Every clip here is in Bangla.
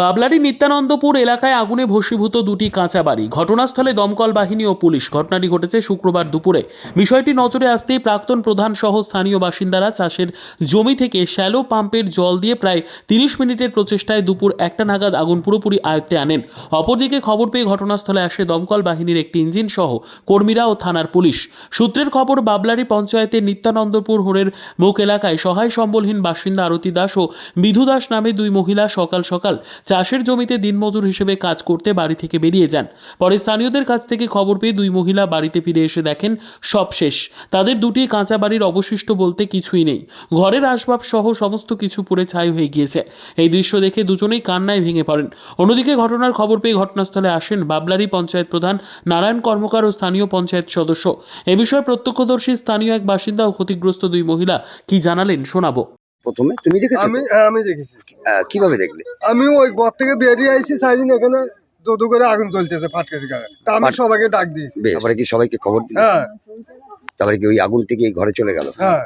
বাবলারী নিত্যানন্দপুর এলাকায় আগুনে ভস্মীভূত দুটি কাঁচা বাড়ি। ঘটনাস্থলে দমকল বাহিনী ও পুলিশ। ঘটনাটি ঘটেছে শুক্রবার দুপুরে। বিষয়টি নজরে আসতেই প্রাক্তন প্রধান সহ স্থানীয় বাসিন্দারা চাষের জমি থেকে শ্যালো পাম্পের জল দিয়ে প্রায় 30 মিনিটের প্রচেষ্টায় দুপুর 1টা নাগাদ আগুন পুরোপুরি আয়ত্তে আনেন। অপরদিকে খবর পেয়ে ঘটনাস্থলে আসে দমকল বাহিনীর একটি ইঞ্জিন সহ কর্মীরা ও থানার পুলিশ। সূত্রের খবর, বাবলারী পঞ্চায়েতের নিত্যানন্দপুর হোড়ের মুখ এলাকায় সহায় সম্বলহীন বাসিন্দা আরতি দাস ও বিধু দাস নামে দুই মহিলা সকাল সকাল চাষের জমিতে দিনমজুর হিসেবে কাজ করতে বাড়ি থেকে বেরিয়ে যান। পরে স্থানীয়দের কাছ থেকে খবর পেয়ে দুই মহিলা বাড়িতে ফিরে এসে দেখেন সব শেষ। তাদের দুটি কাঁচা বাড়ির অবশিষ্ট বলতে কিছুই নেই। ঘরের আসবাব সহ সমস্ত কিছু পুড়ে ছাই হয়ে গিয়েছে। এই দৃশ্য দেখে দুজনেই কান্নায় ভেঙে পড়েন। অন্যদিকে ঘটনার খবর পেয়ে ঘটনাস্থলে আসেন বাবলারী পঞ্চায়েত প্রধান নারায়ণ কর্মকার ও স্থানীয় পঞ্চায়েত সদস্য। এ বিষয়ে প্রত্যক্ষদর্শী স্থানীয় এক বাসিন্দা ও ক্ষতিগ্রস্ত দুই মহিলা কি জানালেন শোনাবো। প্রথমে তুমি দেখেছো? আমি দেখেছি। কিভাবে দেখলে? আমি ওই ঘর থেকে বেরিয়ে আইছি, সাইদিন এখানে দোদো করে আগুন জ্বলতেছে ফাটকারি গায়ে। তা আমি সবাইকে ডাক দিয়েছি। তারপরে কি সবাইকে খবর দিলে? হ্যাঁ তারপরে কি ওই আগুন থেকে এই ঘরে চলে গেল? হ্যাঁ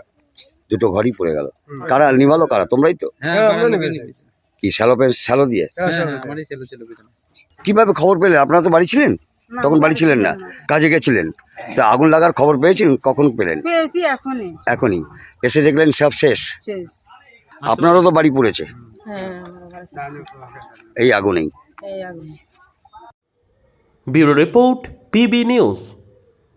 দুটো ঘরই পড়ে গেল। কারা নিভালো? কারা? তোমরাই তো? হ্যাঁ আমরা নেমেছি। কি শ্যালো দিয়ে? হ্যাঁ কিভাবে খবর পেলে? আপনারা তো বাড়ি ছিলেন তখন? বাড়ি ছিলেন না, কাজে গেছিলেন। তা আগুন লাগার খবর পেয়েছেন? কখন পেলেন? পেয়েছি এখনই এসে দেখলেন সব শেষ। শেষ। আপনারও তো বাড়ি পড়েছে হ্যাঁ এই আগুনেই। এই আগুন। Bureau report, PB news.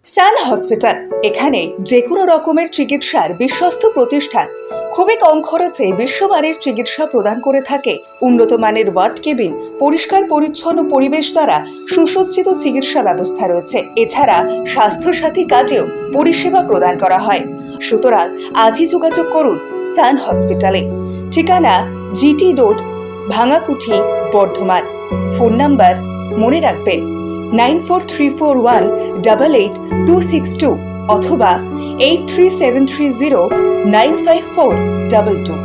Sun hospital, এখানে যে কোনো রকমের চিকিৎসার বিশ্বস্ত প্রতিষ্ঠান। খুবই কম খরচে বিশ্বমানের চিকিৎসা প্রদান করে থাকে। উন্নত মানের ওয়ার্ড কেবিন, পরিষ্কার পরিচ্ছন্ন পরিবেশ দ্বারা সুসজ্জিত চিকিৎসা ব্যবস্থা রয়েছে। এছাড়া স্বাস্থ্যসাথী কাজেও পরিষেবা প্রদান করা হয়। সুতরাং আজই যোগাযোগ করুন সান হসপিটালে। ঠিকানা GT road, Bhangakuthi, Bardhaman. Phone number মনে রাখবেন 9434188262 অথবা 83730954222।